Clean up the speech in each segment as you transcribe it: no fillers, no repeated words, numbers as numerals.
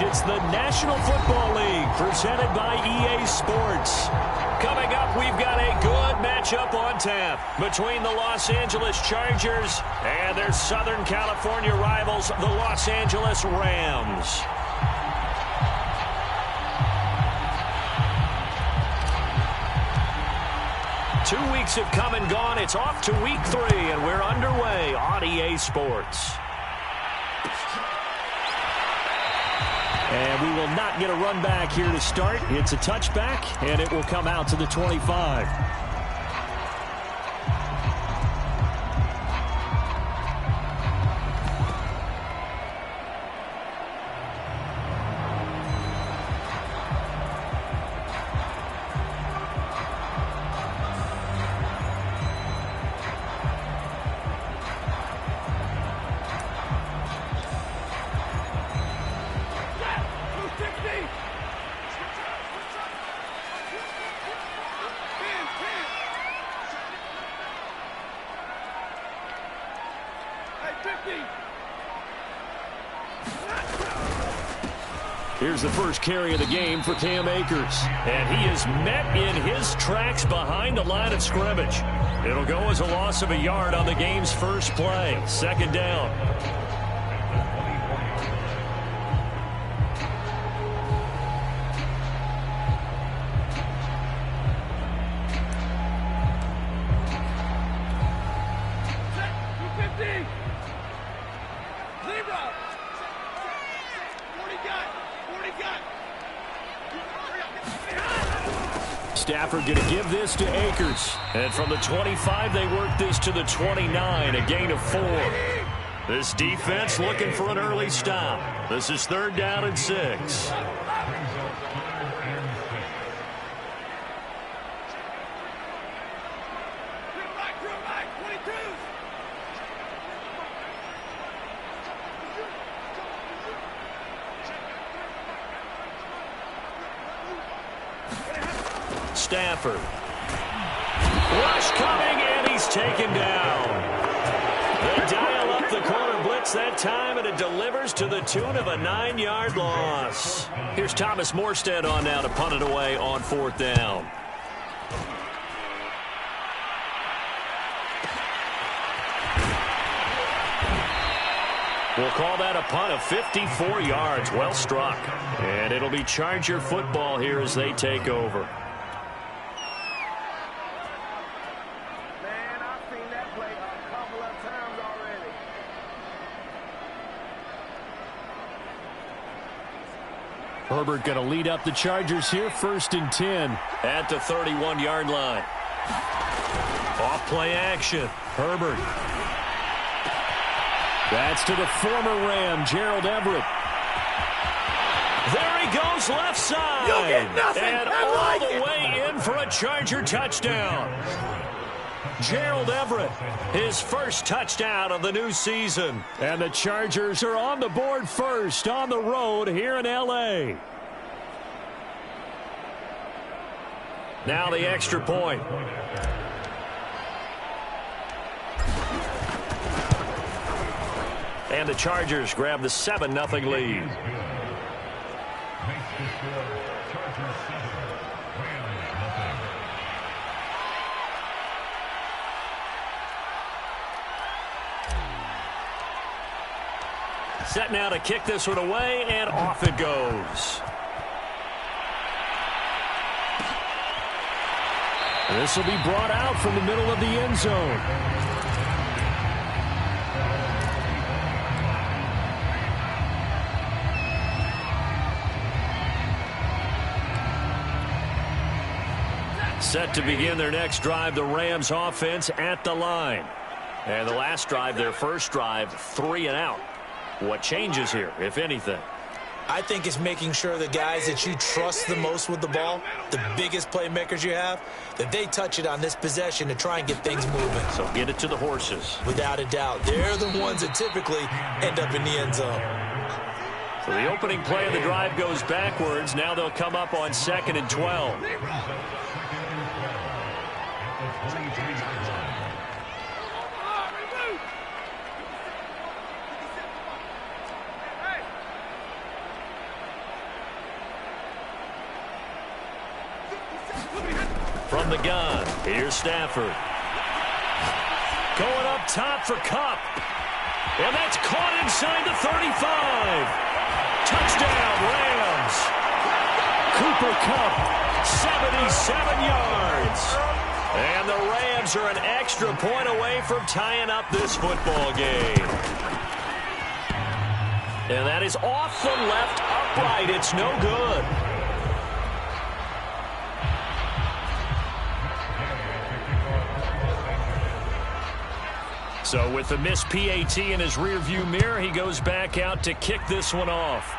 It's the National Football League presented by EA Sports. Coming up, we've got a good matchup on tap between the Los Angeles Chargers and their Southern California rivals, the Los Angeles Rams. Two weeks have come and gone. It's off to week 3, and we're underway on EA Sports. And we will not get a run back here to start. It's a touchback, and it will come out to the 25. Here's the first carry of the game for Cam Akers. And he is met in his tracks behind the line of scrimmage. It'll go as a loss of a yard on the game's first play. Second down. Stafford going to give this to Akers. And from the 25, they work this to the 29, a gain of 4. This defense looking for an early stop. This is 3rd down and 6. Stafford. Rush coming, and he's taken down. They dial up the corner blitz that time, and it delivers to the tune of a 9-yard loss. Here's Thomas Morstead on now to punt it away on 4th down. We'll call that a punt of 54 yards. Well struck. And it'll be Charger football here as they take over. Herbert going to lead up the Chargers here, 1st and 10 at the 31-yard line. Off play action. Herbert. That's to the former Ram, Gerald Everett. There he goes left side. You'll get nothing. And all the way in for a Charger touchdown. Gerald Everett, his first touchdown of the new season. And the Chargers are on the board first on the road here in L.A. Now the extra point. And the Chargers grab the 7-0 lead. Set now to kick this one away, and off it goes. This will be brought out from the middle of the end zone. Set to begin their next drive, the Rams offense at the line. And the last drive, their first drive, 3 and out. What changes here, if anything? I think it's making sure the guys that you trust the most with the ball, the biggest playmakers you have, that they touch it on this possession to try and get things moving. So get it to the horses. Without a doubt. They're the ones that typically end up in the end zone. So the opening play of the drive goes backwards. Now they'll come up on 2nd and 12. From the gun, here's Stafford. Going up top for Kupp. And that's caught inside the 35. Touchdown, Rams. Cooper Kupp, 77 yards. And the Rams are an extra point away from tying up this football game. And that is off the left upright. It's no good. So with the missed PAT in his rearview mirror, he goes back out to kick this one off.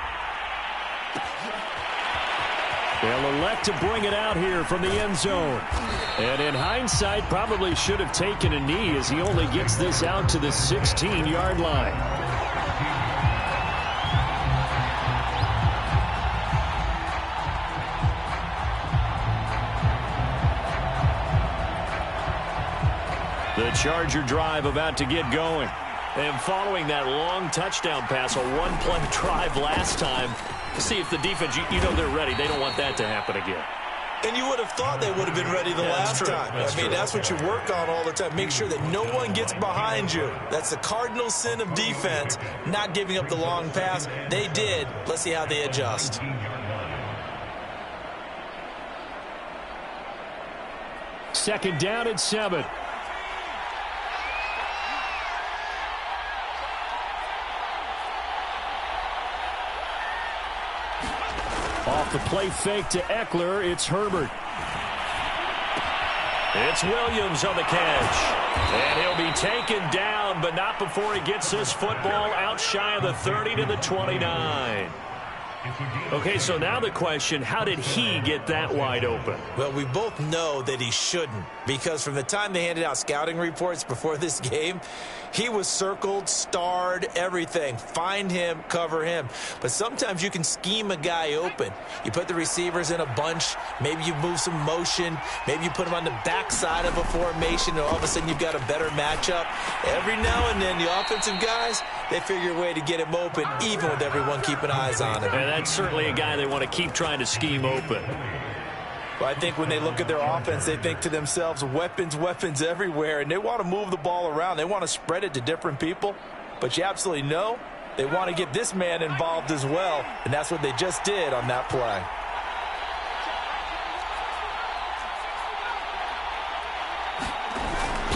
They'll elect to bring it out here from the end zone. And in hindsight, probably should have taken a knee as he only gets this out to the 16-yard line. The Charger drive about to get going. And following that long touchdown pass, a one-play drive last time, see if the defense, you know they're ready. They don't want that to happen again. And you would have thought they would have been ready the last time. I mean, that's what you work on all the time. Make sure that no one gets behind you. That's the cardinal sin of defense, not giving up the long pass. They did. Let's see how they adjust. Second down and 7. Off the play fake to Eckler, it's Herbert. It's Williams on the catch. And he'll be taken down, but not before he gets this football out shy of the 30 to the 29. Okay, so now the question, how did he get that wide open? Well, we both know that he shouldn't, because from the time they handed out scouting reports before this game, he was circled, starred, everything. Find him, cover him. But sometimes you can scheme a guy open. You put the receivers in a bunch. Maybe you move some motion. Maybe you put them on the backside of a formation, and all of a sudden you've got a better matchup. Every now and then, the offensive guys, they figure a way to get him open, even with everyone keeping eyes on him. And that's certainly a guy they want to keep trying to scheme open. Well, I think when they look at their offense, they think to themselves, weapons, weapons everywhere, and they want to move the ball around. They want to spread it to different people, but you absolutely know they want to get this man involved as well, and that's what they just did on that play.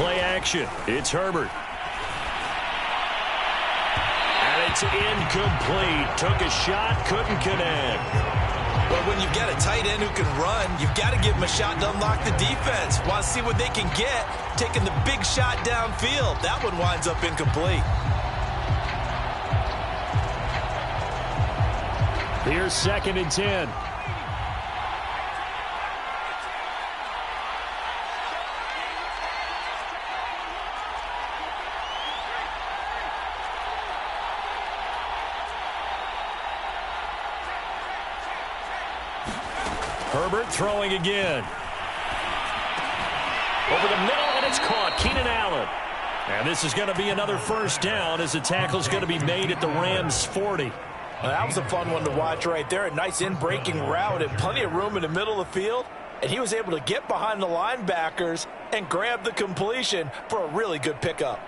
Play action. It's Herbert. And it's incomplete. Took a shot, couldn't connect. Well, when you've got a tight end who can run, you've got to give him a shot to unlock the defense. Want to see what they can get, taking the big shot downfield. That one winds up incomplete. Here's 2nd and 10. Herbert throwing again. Over the middle, and it's caught. Keenan Allen. And this is going to be another first down as the tackle's going to be made at the Rams' 40. Well, that was a fun one to watch right there. A nice in-breaking route and plenty of room in the middle of the field. And he was able to get behind the linebackers and grab the completion for a really good pickup.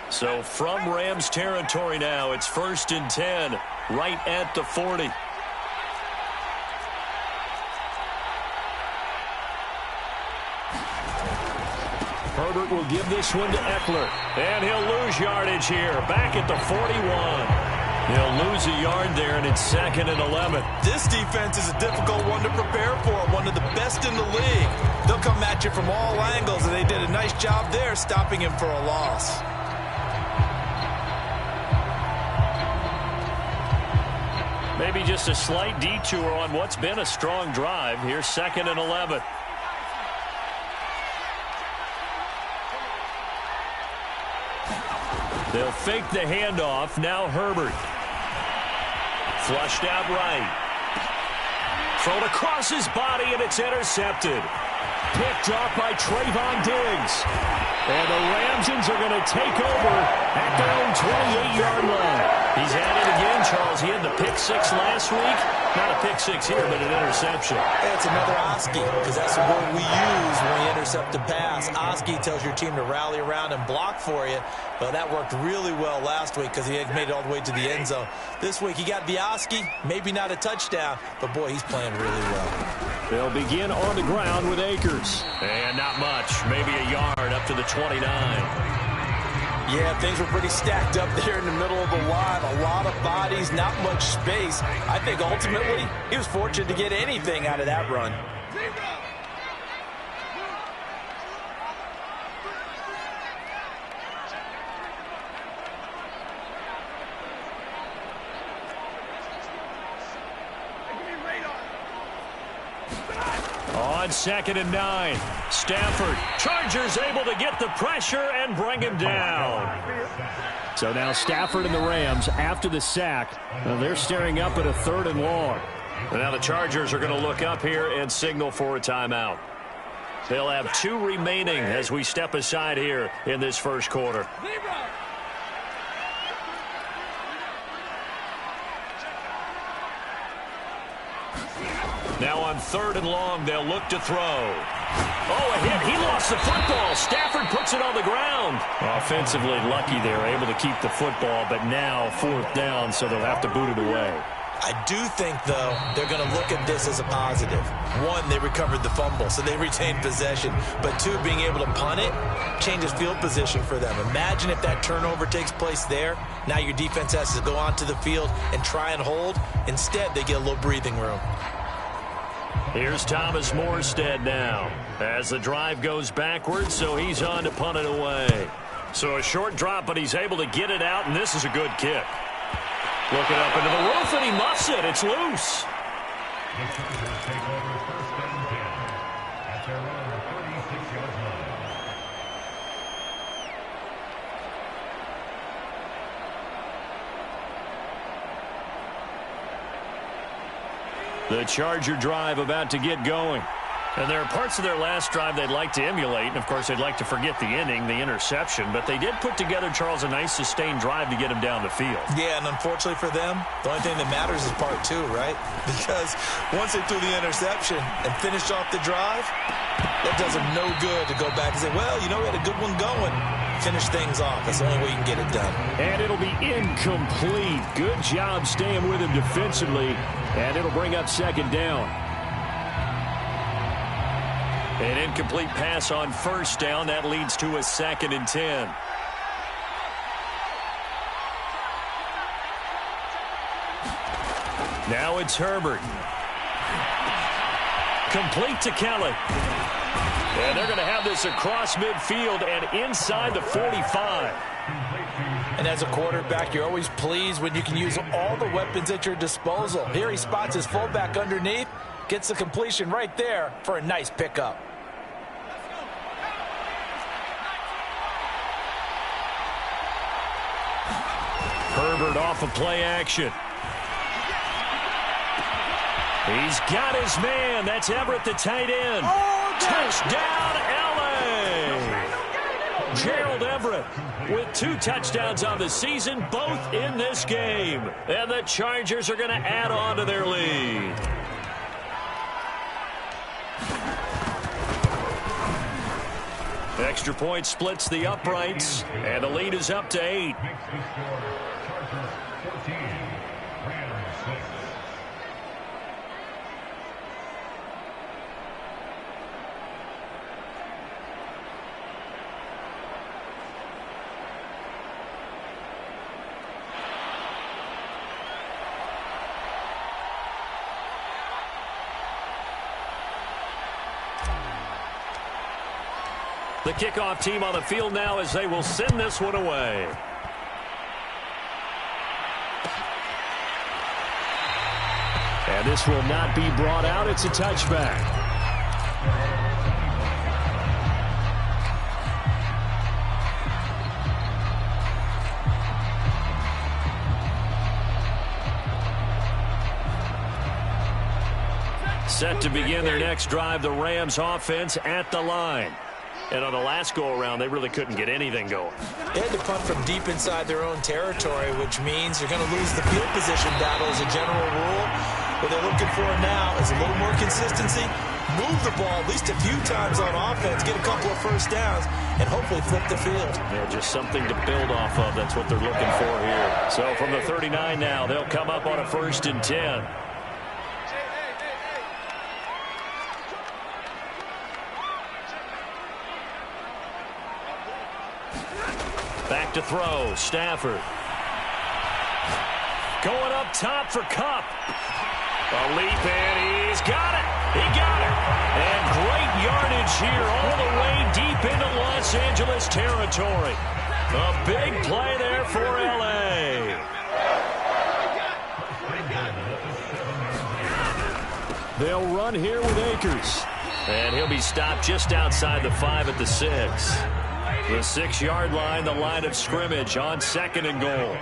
So from Rams territory now, it's 1st and 10, right at the 40. Herbert will give this one to Eckler, and he'll lose yardage here, back at the 41. He'll lose a yard there, and it's 2nd and 11. This defense is a difficult one to prepare for, one of the best in the league. They'll come at you from all angles, and they did a nice job there stopping him for a loss. Maybe just a slight detour on what's been a strong drive. Here's 2nd and 11. They'll fake the handoff. Now Herbert. Flushed out right. Thrown across his body, and it's intercepted. Picked off by Trayvon Diggs. And the Ramsons are going to take over at their own 28-yard line. He's at it again, Charles, he had the pick six last week. Not a pick six here, but an interception. It's another Oski, because that's the word we use when we intercept a pass. Oski tells your team to rally around and block for you. Well, that worked really well last week because he had made it all the way to the end zone. This week he got the Oski, maybe not a touchdown, but boy, he's playing really well. They'll begin on the ground with Akers. And not much, maybe a yard up to the 29. Yeah, things were pretty stacked up there in the middle of the line. A lot of bodies, not much space. I think ultimately he was fortunate to get anything out of that run. On 2nd and 9, Stafford. Chargers able to get the pressure and bring him down. So now Stafford and the Rams, after the sack, they're staring up at a 3rd and long. And now the Chargers are going to look up here and signal for a timeout. They'll have 2 remaining as we step aside here in this first quarter. Now on 3rd and long, they'll look to throw. Oh, a hit. He lost the football. Stafford puts it on the ground. Offensively lucky they were able to keep the football, but now 4th down, so they'll have to boot it away. I do think, though, they're going to look at this as a positive. 1, they recovered the fumble, so they retained possession. But 2, being able to punt it changes field position for them. Imagine if that turnover takes place there. Now your defense has to go onto the field and try and hold. Instead, they get a little breathing room. Here's Thomas Morstead now as the drive goes backwards, so he's on to punt it away. So a short drop, but he's able to get it out, and this is a good kick. Looking up into the roof, and he muffs it. It's loose. The Charger drive about to get going. And there are parts of their last drive they'd like to emulate. And, of course, they'd like to forget the inning, the interception. But they did put together, Charles, a nice sustained drive to get him down the field. Yeah, and unfortunately for them, the only thing that matters is part 2, right? Because once they threw the interception and finished off the drive, that does them no good to go back and say, well, you know, we had a good one going. Finish things off. That's the only way you can get it done. And it'll be incomplete. Good job staying with him defensively. And it'll bring up 2nd down. An incomplete pass on 1st down. That leads to a 2nd and 10. Now it's Herbert. Complete to Kelly. And they're going to have this across midfield and inside the 45. And as a quarterback, you're always pleased when you can use all the weapons at your disposal. Here he spots his fullback underneath, gets the completion right there for a nice pickup. Herbert off of play action. He's got his man. That's Everett, the tight end. Touchdown, L.A. Gerald Everett with 2 touchdowns on the season, both in this game. And the Chargers are going to add on to their lead. Extra point splits the uprights, and the lead is up to 8. The kickoff team on the field now as they will send this one away. And this will not be brought out. It's a touchback. Set to begin their next drive, the Rams offense at the line. And on the last go-around, they really couldn't get anything going. They had to punt from deep inside their own territory, which means you're going to lose the field position battle as a general rule. What they're looking for now is a little more consistency, move the ball at least a few times on offense, get a couple of first downs, and hopefully flip the field. Yeah, just something to build off of. That's what they're looking for here. So from the 39 now, they'll come up on a 1st and 10. Back to throw, Stafford. Going up top for Kupp. A leap, and he's got it. He got it. And great yardage here all the way deep into Los Angeles territory. A big play there for L.A. They'll run here with Akers. And he'll be stopped just outside the 5 at the 6. The 6-yard line, the line of scrimmage on 2nd and goal.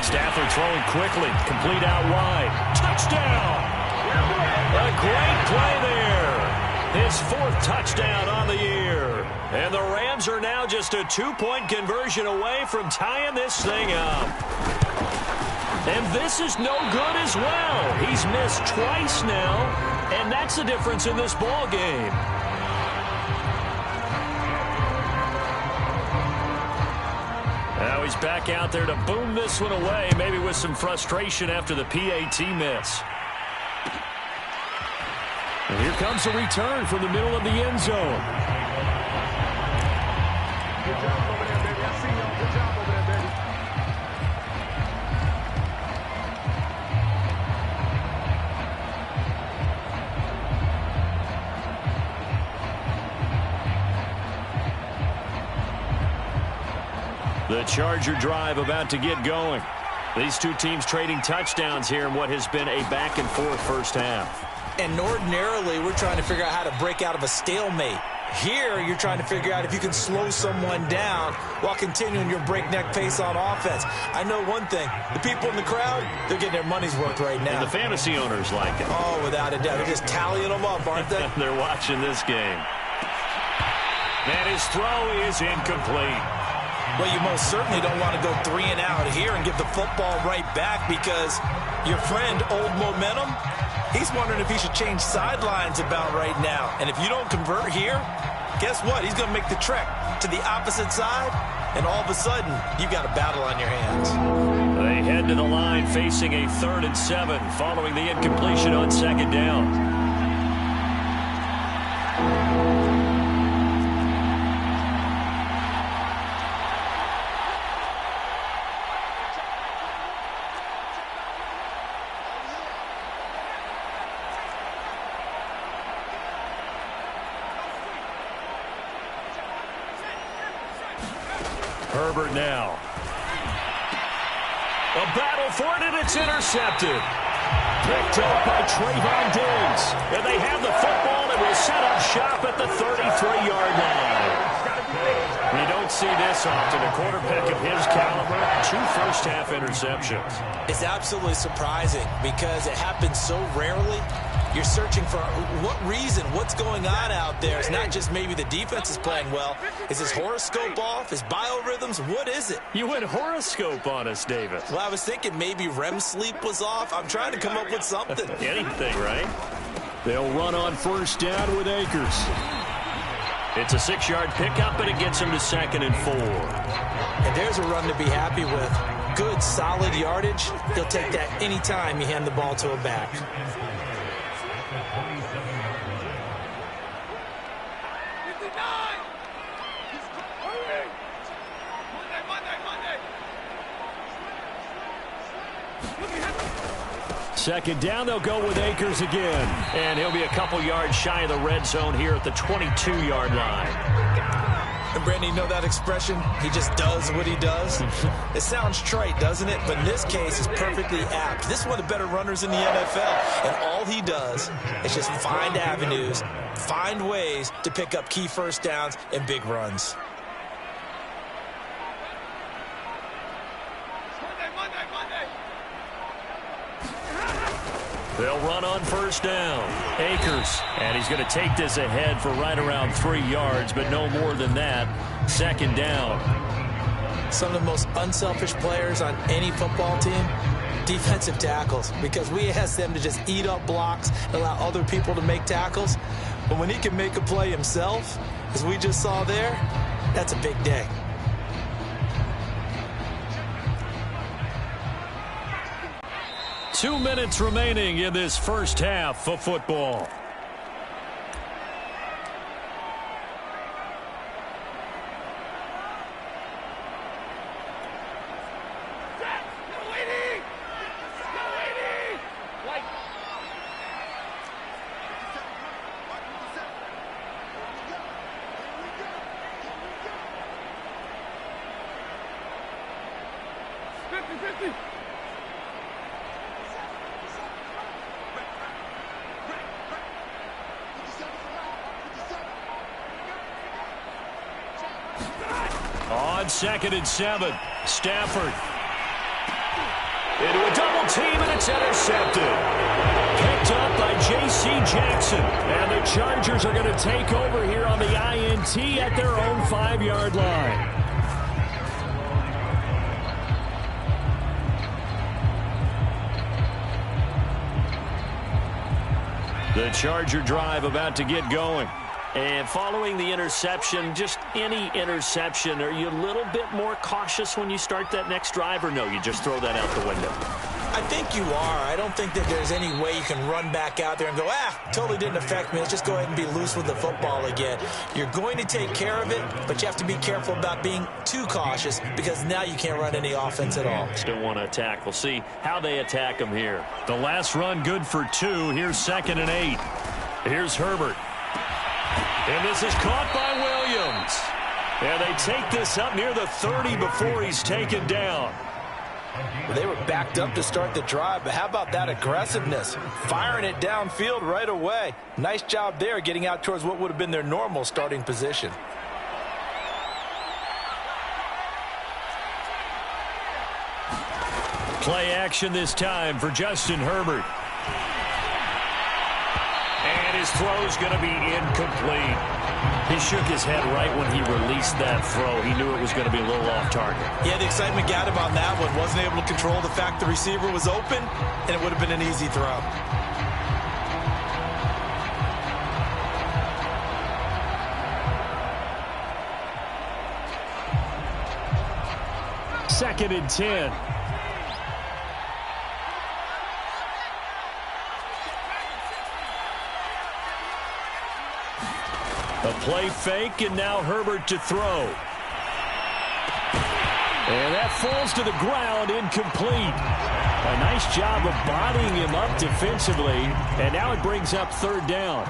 Stafford throwing quickly, complete out wide. Touchdown! A great play there. His 4th touchdown on the year. And the Rams are now just a 2-point conversion away from tying this thing up. And this is no good as well. He's missed twice now, and that's the difference in this ball game. Now he's back out there to boom this one away, maybe with some frustration after the PAT miss. And here comes a return from the middle of the end zone. Good job over there, baby. I see y'all. Good job over there, baby. The Charger drive about to get going. These two teams trading touchdowns here in what has been a back-and-forth first half. And ordinarily, we're trying to figure out how to break out of a stalemate. Here, you're trying to figure out if you can slow someone down while continuing your breakneck pace on offense. I know one thing. The people in the crowd, they're getting their money's worth right now. And the fantasy owners like it. Oh, without a doubt. They're just tallying them up, aren't they? They're watching this game. And his throw is incomplete. Well, you most certainly don't want to go 3 and out here and give the football right back because your friend, Old Momentum, he's wondering if he should change sidelines about right now. And if you don't convert here, guess what? He's going to make the trek to the opposite side, and all of a sudden, you've got a battle on your hands. They head to the line facing a 3rd and 7 following the incompletion on 2nd down. Herbert now. A battle for it, and it's intercepted. Picked up by Trayvon Diggs. And they have the football and will set up shop at the 33-yard line. You don't see this often. A quarterback of his caliber, 2 first-half interceptions. It's absolutely surprising because it happens so rarely. You're searching for what reason, what's going on out there. It's not just maybe the defense is playing well. Is his horoscope off? His biorhythms? What is it? You went horoscope on us, Davis. Well, I was thinking maybe REM sleep was off. I'm trying to come up with something. Anything, right? They'll run on 1st down with Akers. It's a 6-yard pickup, and it gets him to 2nd and 4. And there's a run to be happy with. Good, solid yardage. He'll take that anytime you hand the ball to a back. Second down, they'll go with Akers again. And he'll be a couple yards shy of the red zone here at the 22-yard line. And Brandon, you know that expression? He just does what he does? It sounds trite, doesn't it? But in this case, it's perfectly apt. This is one of the better runners in the NFL. And all he does is just find avenues, find ways to pick up key first downs and big runs. They'll run on first down. Akers, and he's going to take this ahead for right around 3 yards, but no more than that. Second down. Some of the most unselfish players on any football team, defensive tackles, because we ask them to just eat up blocks and allow other people to make tackles. But when he can make a play himself, as we just saw there, that's a big day. Two minutes remaining in this first half of football. On 2nd and 7, Stafford. Into a double team, and it's intercepted. Picked up by J.C. Jackson. And the Chargers are going to take over here on the INT at their own 5-yard line. The Charger drive about to get going. And following the interception, just any interception, are you a little bit more cautious when you start that next drive, or no, you just throw that out the window? I think you are. I don't think that there's any way you can run back out there and go, totally didn't affect me. Let's just go ahead and be loose with the football again. You're going to take care of it, but you have to be careful about being too cautious because now you can't run any offense at all. Still want to attack. We'll see how they attack them here. The last run good for 2. Here's 2nd and 8. Here's Herbert. And this is caught by Williams. And they take this up near the 30 before he's taken down. Well, they were backed up to start the drive, but how about that aggressiveness? Firing it downfield right away. Nice job there getting out towards what would have been their normal starting position. Play action this time for Justin Herbert. And his throw's going to be incomplete. He shook his head right when he released that throw. He knew it was going to be a little off target. Yeah, the excitement got him on that one. Wasn't able to control the fact the receiver was open, and it would have been an easy throw. Second and 10. A play fake, and now Herbert to throw. And that falls to the ground, incomplete. A nice job of bodying him up defensively, and now it brings up 3rd down.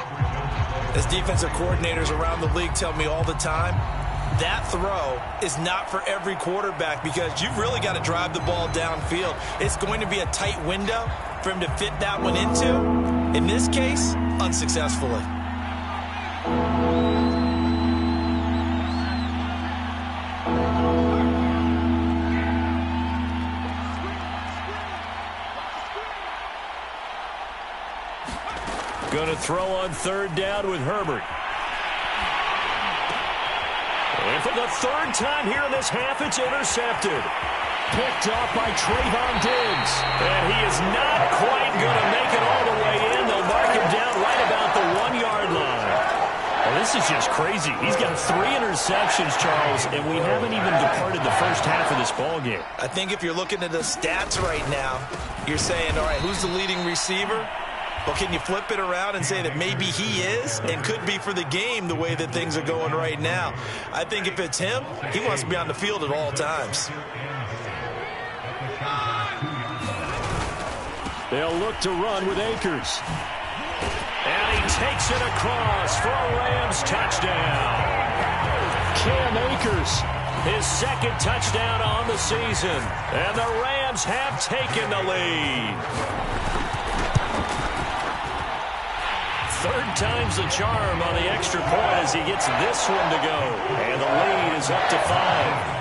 As defensive coordinators around the league tell me all the time, that throw is not for every quarterback because you've really got to drive the ball downfield. It's going to be a tight window for him to fit that one into. In this case, unsuccessfully. Going to throw on 3rd down with Herbert. And for the 3rd time here in this half, it's intercepted. Picked off by Trayvon Diggs. And he is not quite going to make it all the way in. They'll mark him down right about the 1-yard line. Well, this is just crazy. He's got 3 interceptions, Charles, and we haven't even departed the first half of this ballgame. I think if you're looking at the stats right now, you're saying, all right, who's the leading receiver? Well, can you flip it around and say that maybe he is and could be for the game the way that things are going right now? I think if it's him, he wants to be on the field at all times. They'll look to run with Akers. And he takes it across for a Rams touchdown. Cam Akers. His second touchdown on the season. And the Rams have taken the lead. Third time's the charm on the extra point as he gets this one to go. And the lead is up to 5.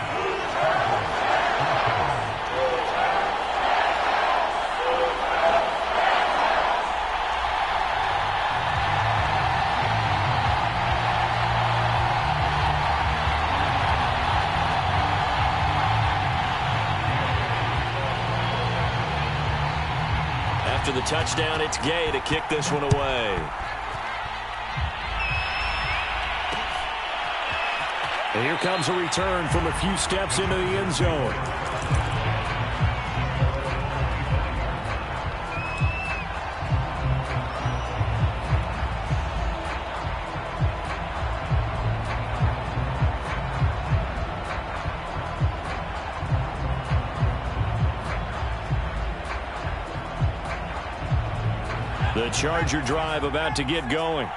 After the touchdown, it's Gay to kick this one away. And here comes a return from a few steps into the end zone. The Charger drive about to get going.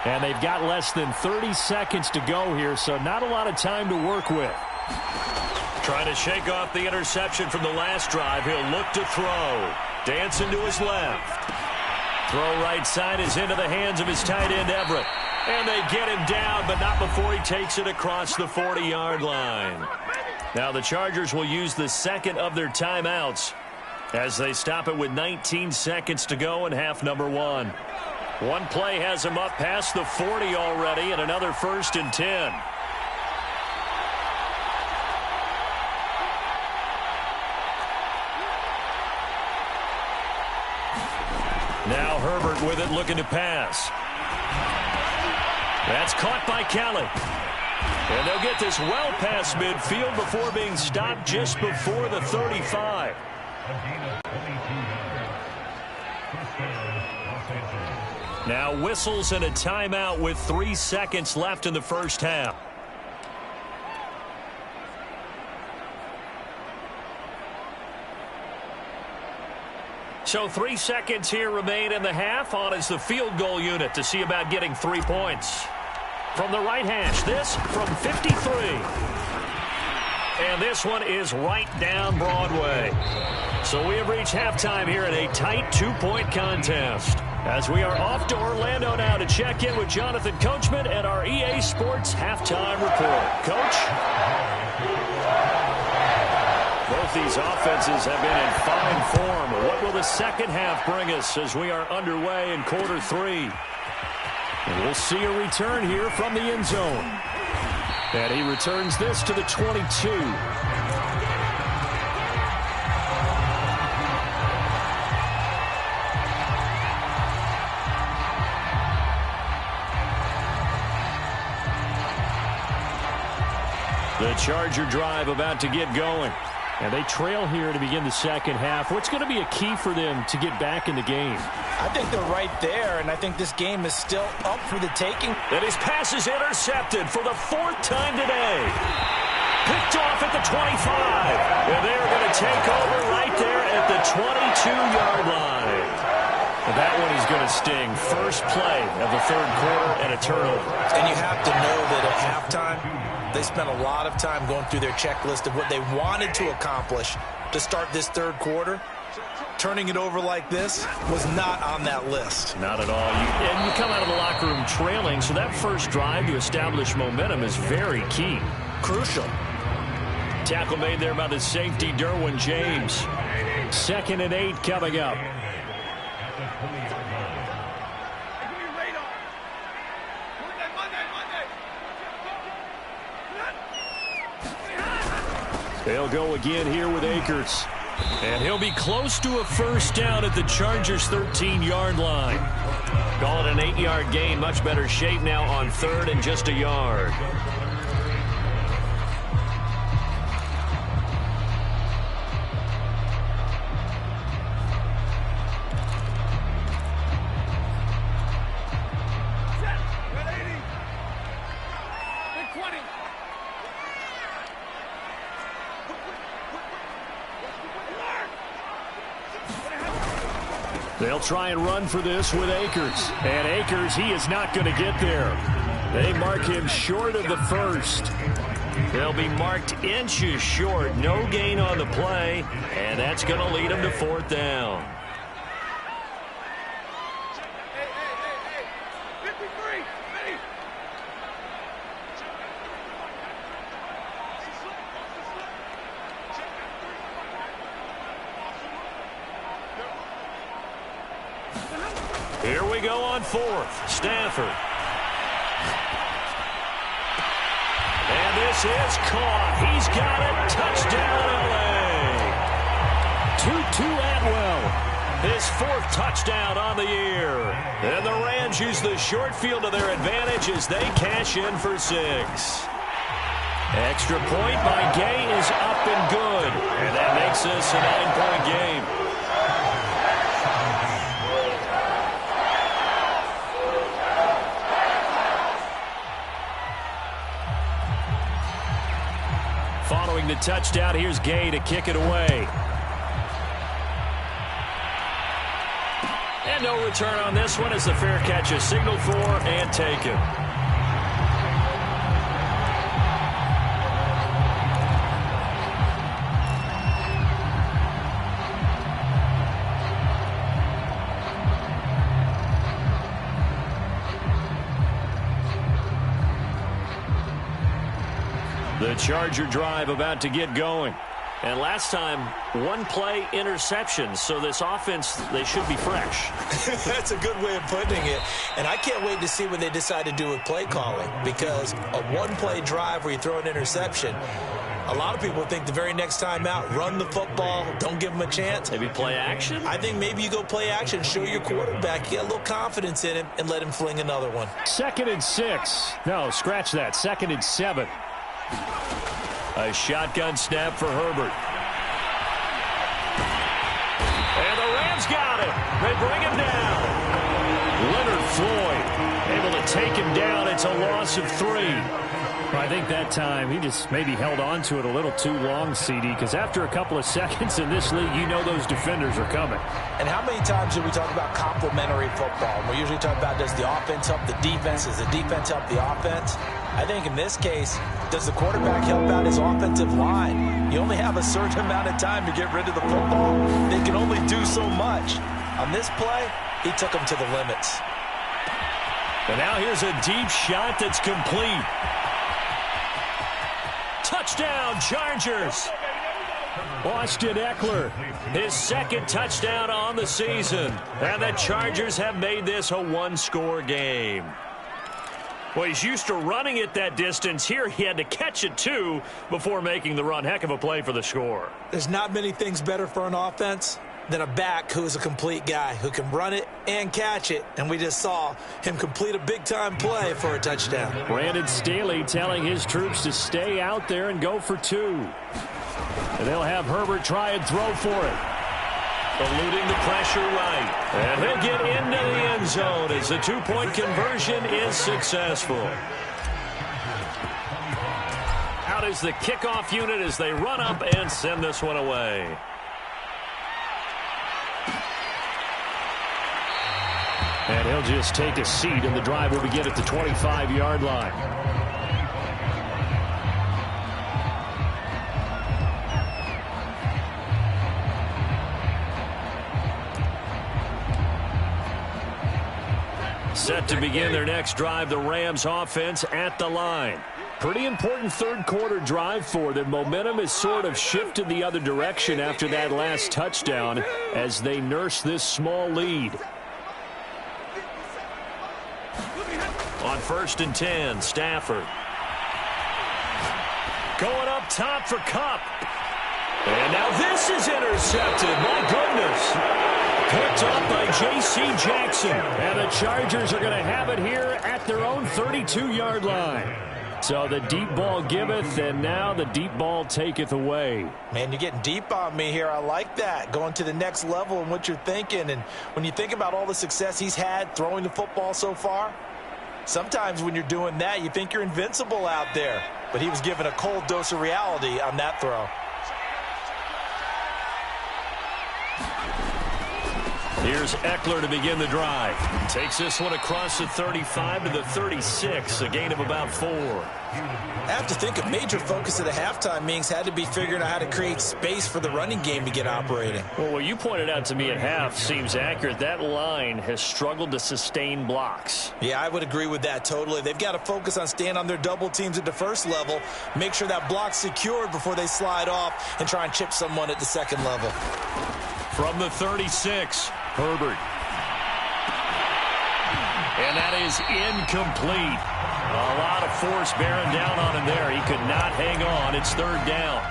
And they've got less than 30 seconds to go here, so not a lot of time to work with. Trying to shake off the interception from the last drive. He'll look to throw. Dancing to his left. Throw right side is into the hands of his tight end, Everett. And they get him down, but not before he takes it across the 40-yard line. Now the Chargers will use the second of their timeouts as they stop it with 19 seconds to go in half number 1. One play has him up past the 40 already, and another 1st and 10. Now Herbert with it, looking to pass. That's caught by Kelly. And they'll get this well past midfield before being stopped just before the 35. Now whistles and a timeout with 3 seconds left in the first half. So 3 seconds here remain in the half. On is the field goal unit to see about getting 3 points. From the right hash, this from 53. And this one is right down Broadway. So we have reached halftime here in a tight 2-point contest. As we are off to Orlando now to check in with Jonathan Coachman and our EA Sports Halftime Report. Coach? Both these offenses have been in fine form. What will the second half bring us as we are underway in quarter 3? And we'll see a return here from the end zone. And he returns this to the 22. The Charger drive about to get going. And they trail here to begin the second half. What's going to be a key for them to get back in the game? I think they're right there, and I think this game is still up for the taking. And his pass is intercepted for the 4th time today. Picked off at the 25. And they're going to take over right there at the 22-yard line. And that one is going to sting. First play of the 3rd quarter and a turnover. And you have to know that at halftime, they spent a lot of time going through their checklist of what they wanted to accomplish to start this 3rd quarter. Turning it over like this was not on that list. Not at all. And you come out of the locker room trailing, so that first drive to establish momentum is very key. Crucial. Tackle made there by the safety, Derwin James. 2nd and 8 coming up. They'll go again here with Akers. And he'll be close to a first down at the Chargers' 13-yard line. Call it an 8-yard gain. Much better shape now on 3rd and just a yard. They'll try and run for this with Akers. And Akers, he is not going to get there. They mark him short of the first. They'll be marked inches short. No gain on the play, and that's going to lead them to 4th down. Here we go on 4th. Stafford. And this is caught. He's got it. Touchdown, L.A. Tutu Atwell. His 4th touchdown on the year. And the Rams use the short field to their advantage as they cash in for 6. Extra point by Gay is up and good. And that makes this a 9-point game. Following the touchdown, here's Gay to kick it away. And no return on this one as the fair catch is signaled for and taken. The Charger drive about to get going. And last time, 1-play interception. So this offense, they should be fresh. That's a good way of putting it. And I can't wait to see what they decide to do with play calling. Because a 1-play drive where you throw an interception, a lot of people think the very next time out, run the football, don't give them a chance. Maybe play action? I think maybe you go play action, show your quarterback, get a little confidence in him, and let him fling another one. 2nd and 6. No, scratch that. 2nd and 7. A shotgun snap for Herbert. And the Rams got it. They bring him down. Leonard Floyd able to take him down. It's a loss of 3. I think that time he just maybe held on to it a little too long, CD, because after a couple of seconds in this league, you know those defenders are coming. And how many times do we talk about complementary football? We usually talk about, does the offense help the defense? Does the defense help the offense? I think in this case, does the quarterback help out his offensive line? You only have a certain amount of time to get rid of the football. They can only do so much. On this play, he took them to the limits. And now here's a deep shot that's complete. Touchdown, Chargers. Austin Eckler, his 2nd touchdown on the season. And the Chargers have made this a 1-score game. Well, he's used to running it that distance. Here he had to catch it, too, before making the run. Heck of a play for the score. There's not many things better for an offense than a back who is a complete guy who can run it and catch it. And we just saw him complete a big-time play for a touchdown. Brandon Staley telling his troops to stay out there and go for 2. And they'll have Herbert try and throw for it. Eluding the pressure right. And he'll get into the end zone as the 2-point conversion is successful. Out is the kickoff unit as they run up and send this one away. And he'll just take a seat, and the drive will begin at the 25-yard line. Set to begin their next drive, the Rams offense at the line. Pretty important 3rd quarter drive for them. Momentum has sort of shifted the other direction after that last touchdown as they nurse this small lead. On 1st and 10, Stafford. Going up top for Kupp. And now this is intercepted. My goodness. Picked up by J.C. Jackson. And the Chargers are going to have it here at their own 32-yard line. So the deep ball giveth, and now the deep ball taketh away. Man, you're getting deep on me here. I like that. Going to the next level in what you're thinking. And when you think about all the success he's had throwing the football so far, sometimes when you're doing that, you think you're invincible out there. But he was given a cold dose of reality on that throw. Here's Eckler to begin the drive. Takes this one across the 35 to the 36, a gain of about 4. I have to think a major focus of the halftime meetings had to be figuring out how to create space for the running game to get operating. Well, what you pointed out to me at half seems accurate. That line has struggled to sustain blocks. Yeah, I would agree with that totally. They've got to focus on staying on their double teams at the first level, make sure that block's secured before they slide off and try and chip someone at the second level. From the 36, Herbert. And that is incomplete. A lot of force bearing down on him there. He could not hang on. It's third down.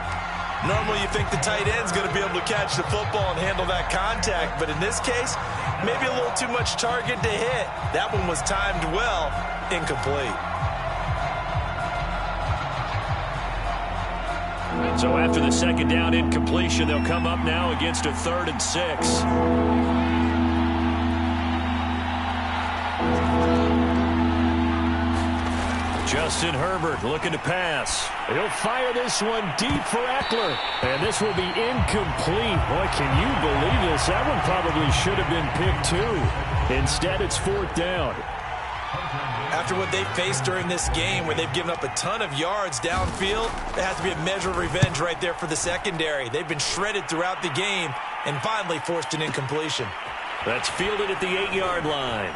Normally you think the tight end's going to be able to catch the football and handle that contact, but in this case, maybe a little too much target to hit. That one was timed well, incomplete. So after the second down incompletion, they'll come up now against a 3rd and 6. Justin Herbert looking to pass. He'll fire this one deep for Eckler. And this will be incomplete. Boy, can you believe this? That one probably should have been picked too. Instead, it's 4th down. After what they faced during this game where they've given up a ton of yards downfield, there has to be a measure of revenge right there for the secondary. They've been shredded throughout the game and finally forced an incompletion. That's fielded at the 8-yard line.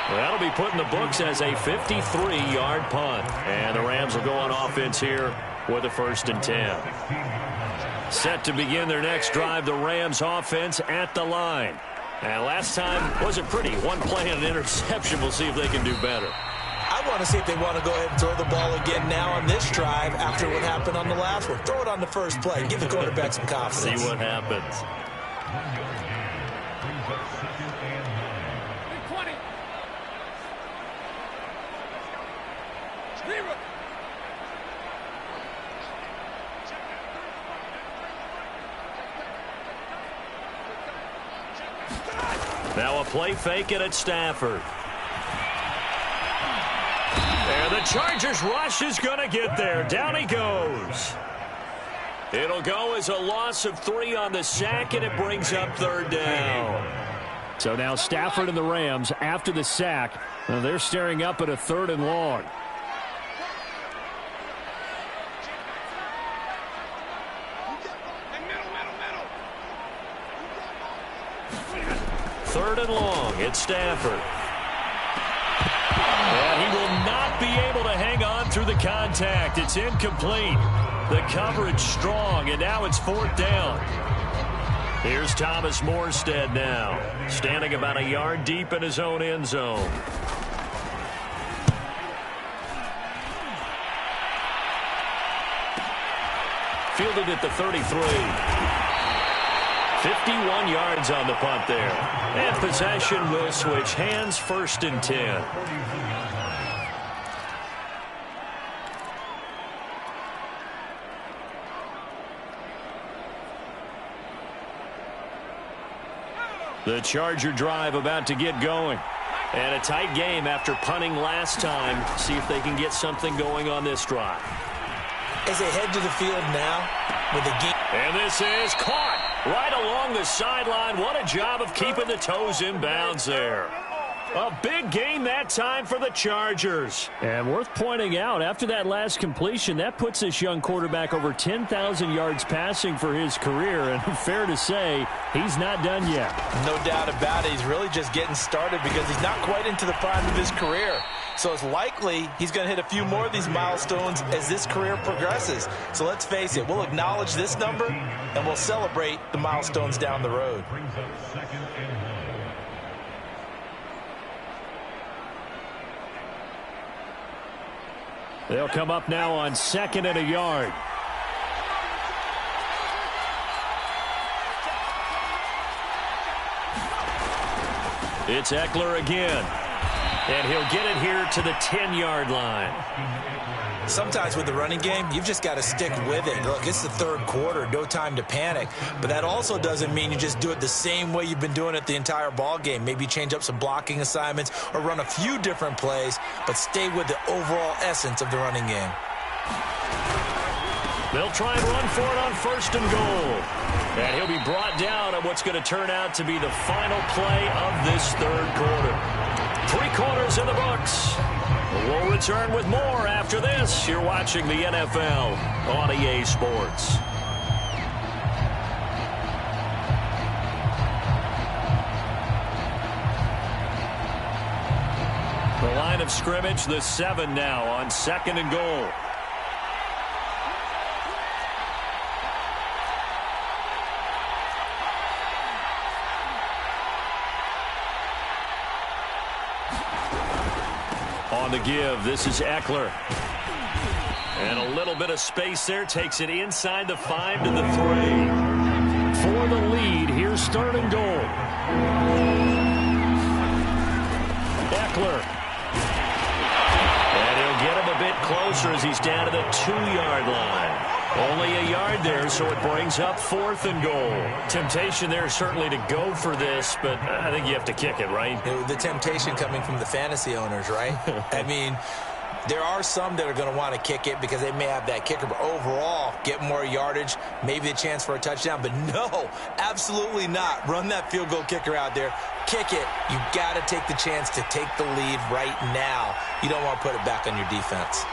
Well, that'll be put in the books as a 53-yard punt. And the Rams will go on offense here with a 1st and 10. Set to begin their next drive, the Rams offense at the line. And last time wasn't pretty. One play and an interception. We'll see if they can do better. I want to see if they want to go ahead and throw the ball again now on this drive after what happened on the last one. Throw it on the first play. Give the quarterback some confidence. See what happens. Now a play fake it at Stafford. And the Chargers rush is going to get there. Down he goes. It'll go as a loss of 3 on the sack, and it brings up 3rd down. So now Stafford and the Rams, after the sack, they're staring up at a 3rd and long. Third and long. It's Stafford. And he will not be able to hang on through the contact. It's incomplete. The coverage strong, and now it's 4th down. Here's Thomas Morstead now, standing about a yard deep in his own end zone. Fielded at the 33. 51 yards on the punt there. And possession will switch hands, 1st and 10. The Charger drive about to get going. And a tight game after punting last time. See if they can get something going on this drive. As they head to the field now with the game. And this is caught right along the sideline. What a job of keeping the toes in bounds there. A big gain that time for the Chargers. And worth pointing out, after that last completion, that puts this young quarterback over 10,000 yards passing for his career. And fair to say, he's not done yet. No doubt about it. He's really just getting started because he's not quite into the prime of his career. So it's likely he's going to hit a few more of these milestones as this career progresses. So let's face it, we'll acknowledge this number and we'll celebrate the milestones down the road. They'll come up now on 2nd and a yard. It's Eckler again. And he'll get it here to the 10-yard line. Sometimes with the running game, you've just got to stick with it. Look, it's the 3rd quarter, no time to panic. But that also doesn't mean you just do it the same way you've been doing it the entire ball game. Maybe change up some blocking assignments or run a few different plays, but stay with the overall essence of the running game. They'll try and run for it on 1st and goal. And he'll be brought down on what's going to turn out to be the final play of this third quarter. 3 quarters in the books. We'll return with more after this. You're watching the NFL on EA Sports. The line of scrimmage, the 7 now on 2nd and goal. On the give, this is Eckler. And a little bit of space there, takes it inside the 5 to the 3. For the lead, here's 3rd and goal. Eckler. And he'll get him a bit closer as he's down to the 2-yard line. Only a yard there, so it brings up 4th and goal. Temptation there certainly to go for this, but I think you have to kick it, right? The temptation coming from the fantasy owners, right? I mean, there are some that are going to want to kick it because they may have that kicker, but overall, get more yardage, maybe a chance for a touchdown. But no, absolutely not. Run that field goal kicker out there. Kick it. You got to take the chance to take the lead right now. You don't want to put it back on your defense.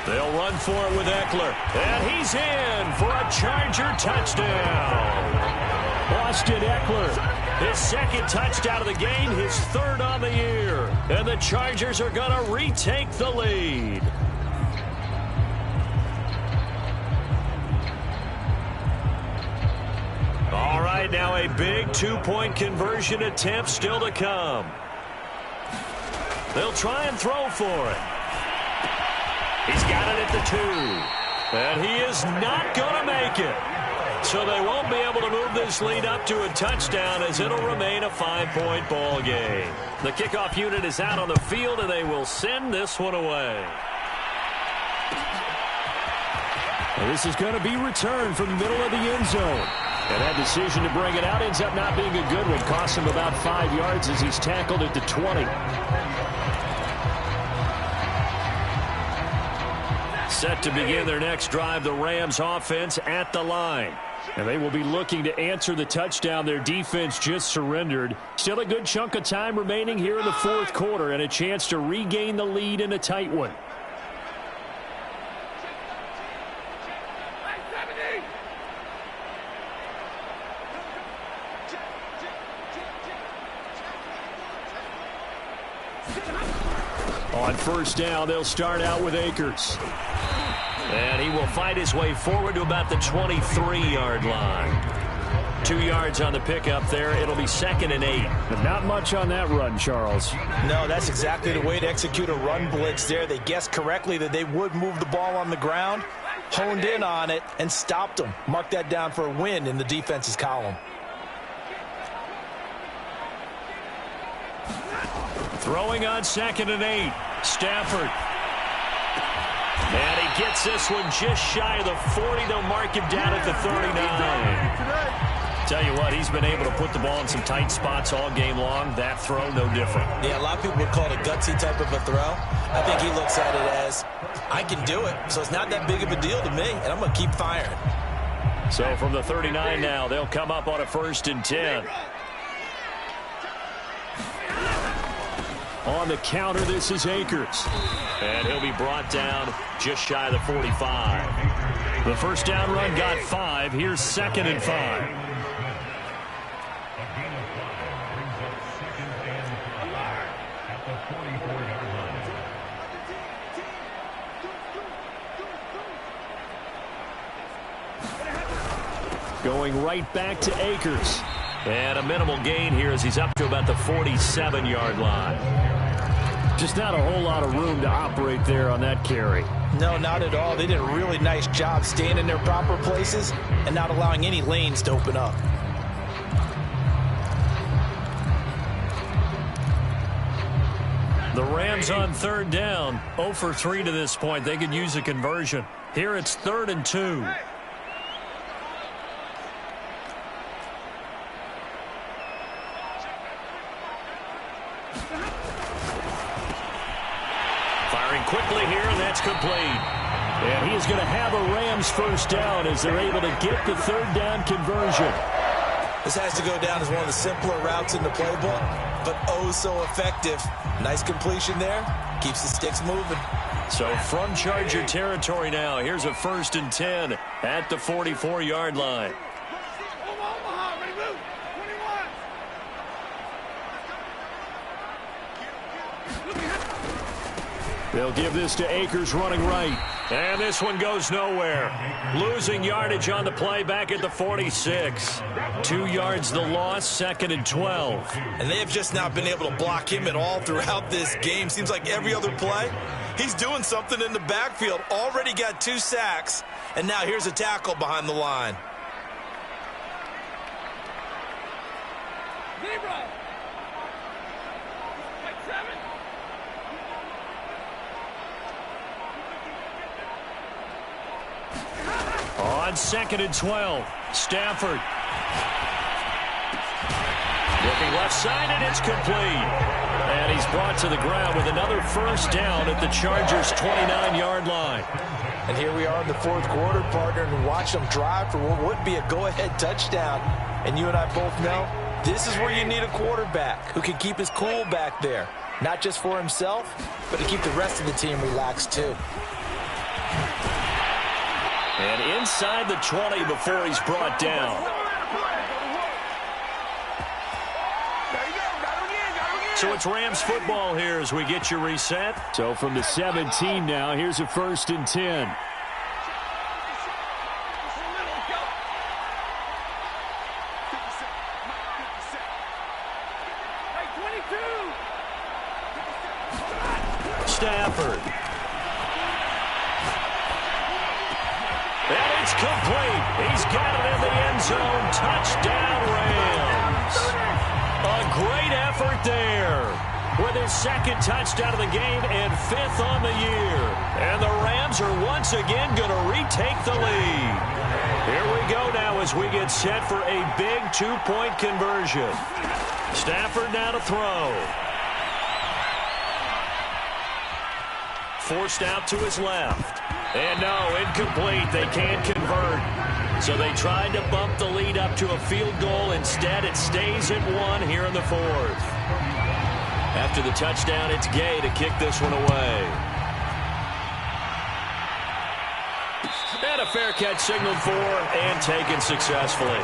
They'll run for it with Eckler. And he's in for a Charger touchdown. Austin Eckler, his 2nd touchdown of the game, his 3rd on the year. And the Chargers are going to retake the lead. All right, now a big 2-point conversion attempt still to come. They'll try and throw for it. He's got it at the 2. And he is not going to make it. So they won't be able to move this lead up to a touchdown as it'll remain a 5-point ball game. The kickoff unit is out on the field, and they will send this one away. And this is going to be returned from the middle of the end zone. And that decision to bring it out ends up not being a good one. Costs him about 5 yards as he's tackled at the 20. Set to begin their next drive, the Rams offense at the line. And they will be looking to answer the touchdown their defense just surrendered. Still a good chunk of time remaining here in the 4th quarter and a chance to regain the lead in a tight one. On 1st down, they'll start out with Akers. And he will fight his way forward to about the 23-yard line. 2 yards on the pickup there. It'll be 2nd and 8. But not much on that run, Charles. No, that's exactly the way to execute a run blitz there. They guessed correctly that they would move the ball on the ground, honed in on it, and stopped them. Mark that down for a win in the defense's column. Throwing on 2nd and 8. Stafford. And he gets this one just shy of the 40. They'll mark him down at the 39. Tell you what, he's been able to put the ball in some tight spots all game long. That throw, no different. Yeah, a lot of people would call it a gutsy type of a throw. I think he looks at it as, I can do it, so it's not that big of a deal to me, and I'm going to keep firing. So from the 39 now, they'll come up on a 1st and 10. On the counter, this is Akers. And he'll be brought down just shy of the 45. The 1st down run got 5. Here's 2nd and 5. Going right back to Akers. And a minimal gain here as he's up to about the 47-yard line. Just not a whole lot of room to operate there on that carry. No, not at all. They did a really nice job staying in their proper places and not allowing any lanes to open up. The Rams on 3rd down, 0 for 3 to this point. They could use a conversion. Here it's 3rd and 2. Firing quickly here, and that's complete. And he is going to have a Rams first down as they're able to get the third down conversion. This has to go down as one of the simpler routes in the playbook, but oh so effective. Nice completion there. Keeps the sticks moving. So from Charger territory now, here's a 1st and 10 at the 44-yard line. They'll give this to Akers running right. And this one goes nowhere. Losing yardage on the play back at the 46. 2 yards the loss, 2nd and 12. And they have just not been able to block him at all throughout this game. Seems like every other play, he's doing something in the backfield. Already got 2 sacks. And now here's a tackle behind the line. On 2nd and 12, Stafford. Looking left side, and it's complete. And he's brought to the ground with another first down at the Chargers' 29-yard line. And here we are in the 4th quarter, partner, and watch them drive for what would be a go-ahead touchdown. And you and I both know this is where you need a quarterback who can keep his cool back there. Not just for himself, but to keep the rest of the team relaxed, too. And inside the 20 before he's brought down. So it's Rams football here as we get you reset. So from the 17 now, here's a 1st and 10. Stafford. And it's complete. He's got it in the end zone. Touchdown, Rams. A great effort there with his 2nd touchdown of the game and 5th on the year. And the Rams are once again going to retake the lead. Here we go now as we get set for a big 2-point conversion. Stafford now to throw. Forced out to his left. And no, incomplete. They can't convert. So they tried to bump the lead up to a field goal. Instead, it stays at 1 here in the 4th. After the touchdown, it's Gay to kick this one away. And a fair catch signaled for and taken successfully.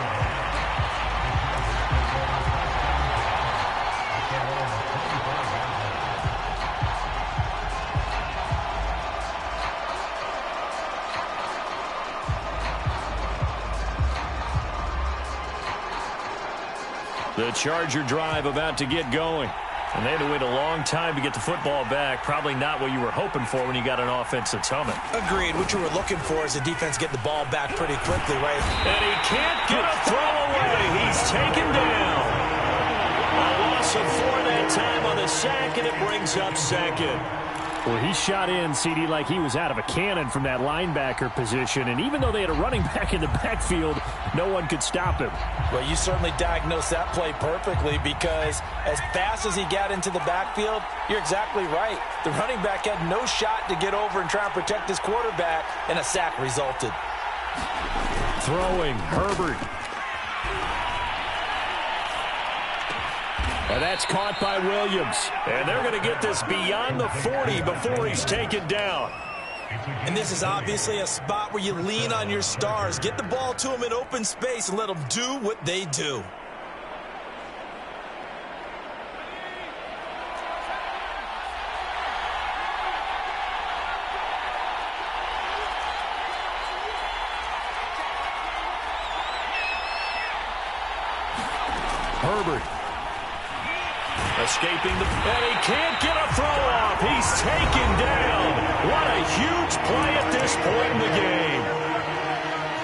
The Charger drive about to get going. And they had to wait a long time to get the football back. Probably not what you were hoping for when you got an offense that's humming. Agreed. What you were looking for is the defense get the ball back pretty quickly, right? And he can't get a throw away. He's taken down. A loss of 4 that time on the sack, and it brings up 2nd. Well, he shot in, CD, like he was out of a cannon from that linebacker position. And even though they had a running back in the backfield, no one could stop him. Well, you certainly diagnosed that play perfectly because as fast as he got into the backfield, you're exactly right. The running back had no shot to get over and try and protect his quarterback, and a sack resulted. Throwing, Herbert. And that's caught by Williams. And they're going to get this beyond the 40 before he's taken down. And this is obviously a spot where you lean on your stars. Get the ball to them in open space and let them do what they do. Herbert. Escaping the... And he can't get a throw off. He's taken down. What a huge play at this point in the game.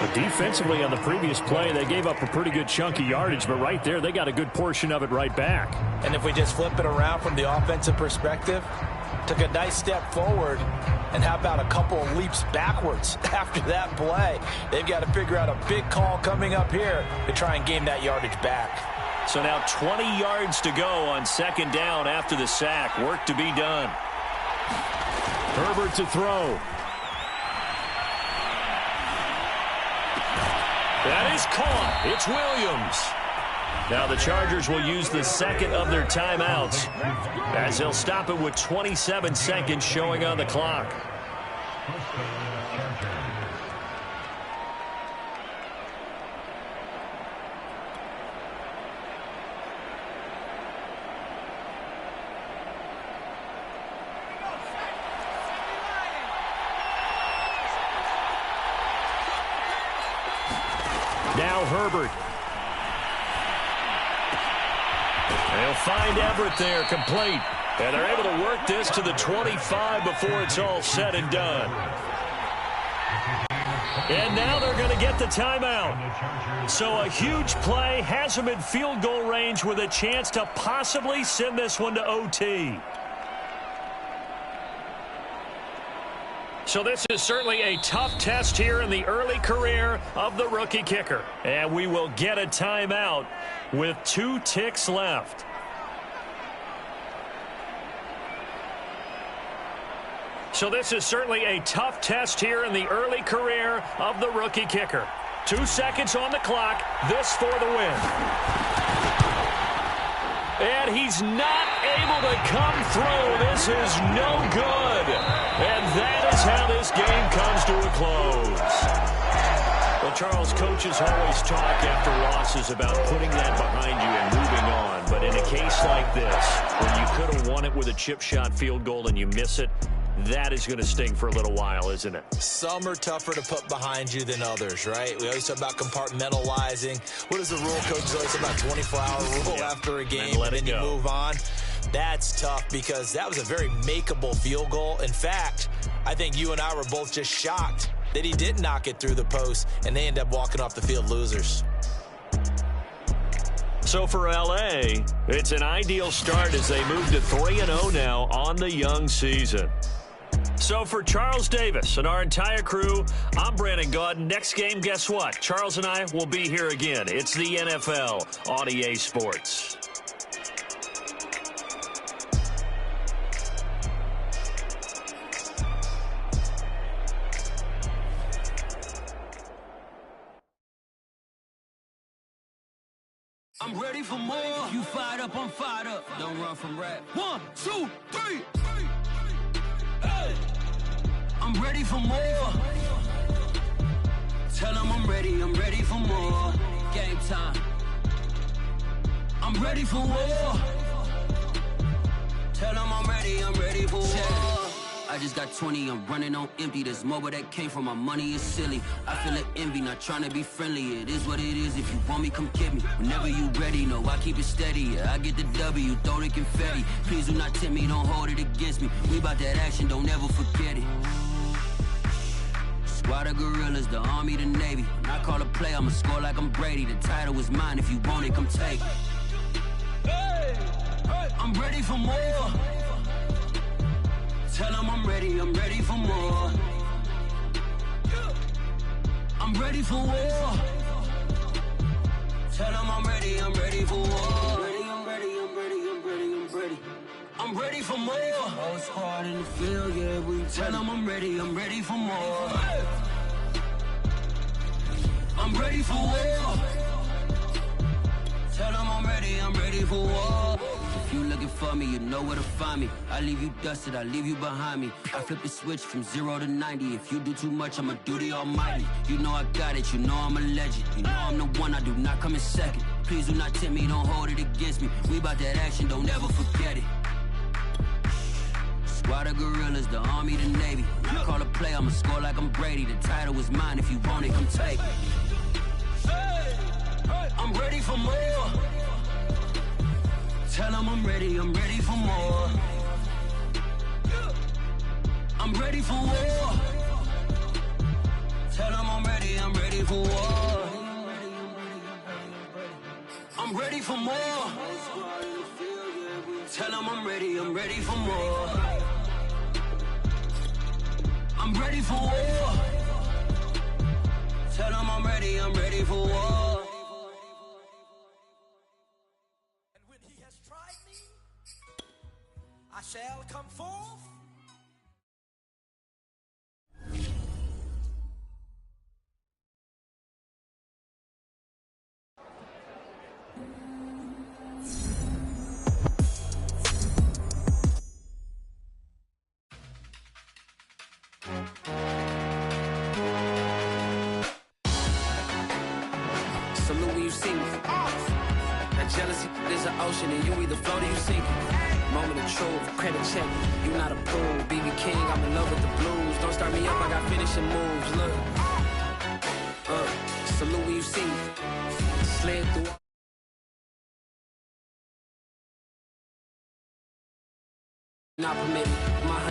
But defensively on the previous play, they gave up a pretty good chunk of yardage, but right there, they got a good portion of it right back. And if we just flip it around from the offensive perspective, took a nice step forward, and how about a couple of leaps backwards after that play? They've got to figure out a big call coming up here to try and gain that yardage back. So now 20 yards to go on 2nd down after the sack. Work to be done. Herbert to throw. That is caught. It's Williams. Now the Chargers will use the second of their timeouts as they'll stop it with 27 seconds showing on the clock. Now Herbert. They'll find Everett there, complete. And they're able to work this to the 25 before it's all said and done. And now they're going to get the timeout. So a huge play has them in field goal range with a chance to possibly send this one to OT. So this is certainly a tough test here in the early career of the rookie kicker. And we will get a timeout with 2 ticks left. So this is certainly a tough test here in the early career of the rookie kicker. 2 seconds on the clock. This for the win. And he's not able to come through. This is no good. And that is how this game comes to a close. Well, Charles, coaches always talk after losses about putting that behind you and moving on. But in a case like this, where you could have won it with a chip shot field goal and you miss it, that is going to sting for a little while, isn't it? Some are tougher to put behind you than others, right? We always talk about compartmentalizing. What is the rule? Coaches always talk about 24-hour rule after a game, and then you move on. That's tough because that was a very makeable field goal. In fact, I think you and I were both just shocked that he didn't knock it through the post, and they end up walking off the field losers. So for L.A., it's an ideal start as they move to 3-0 now on the young season. So for Charles Davis and our entire crew, I'm Brandon Gaudin. Next game, guess what? Charles and I will be here again. It's the NFL on EA Sports. I'm ready for more. You fired up, I'm fired up. Don't run from rap. 1, 2, 3. Hey. I'm ready for more. Tell them I'm ready for more. Game time. I'm ready for war. Tell them I'm ready for war. I just got 20, I'm running on empty. This mobile that came from my money is silly. I feel an envy, not trying to be friendly. It is what it is, if you want me, come get me. Whenever you ready, no, I keep it steady. Yeah, I get the W, throw the confetti. Please do not tempt me, don't hold it against me. We about that action, don't ever forget it. Squad of gorillas, the army, the navy. When I call a play, I'ma score like I'm Brady. The title is mine, if you want it, come take it. Hey, hey. I'm ready for more. Tell them I'm ready for more. I'm ready for war. Tell them I'm ready for war. I'm ready for more. Whole squad in the field, yeah, we tell them I'm ready for more. I'm ready for war. Tell them I'm ready for war. If you looking for me, you know where to find me. I leave you dusted, I leave you behind me. I flip the switch from 0 to 90. If you do too much, I'ma do the almighty. You know I got it, you know I'm a legend. You know I'm the one, I do not come in second. Please do not tempt me, don't hold it against me. We about that action, don't ever forget it. Squad of gorillas, the army, the navy. When I call a play, I'ma score like I'm Brady. The title is mine, if you want it, come take it. Hey, hey. I'm ready for more. Tell them I'm ready for more. I'm ready for war. Tell them I'm ready for war. I'm ready for more. Tell them I'm ready for more. I'm ready for war. Tell them I'm ready for war. And when he has tried me, I shall come forth salute when you see me. That jealousy is an ocean, and you either float or you sink. Moment of truth, credit check, you not approved. BB King, I'm in love with the blues. Don't start me up, I got finishing moves. Look, salute when you see me. Slid through. Not permitted. My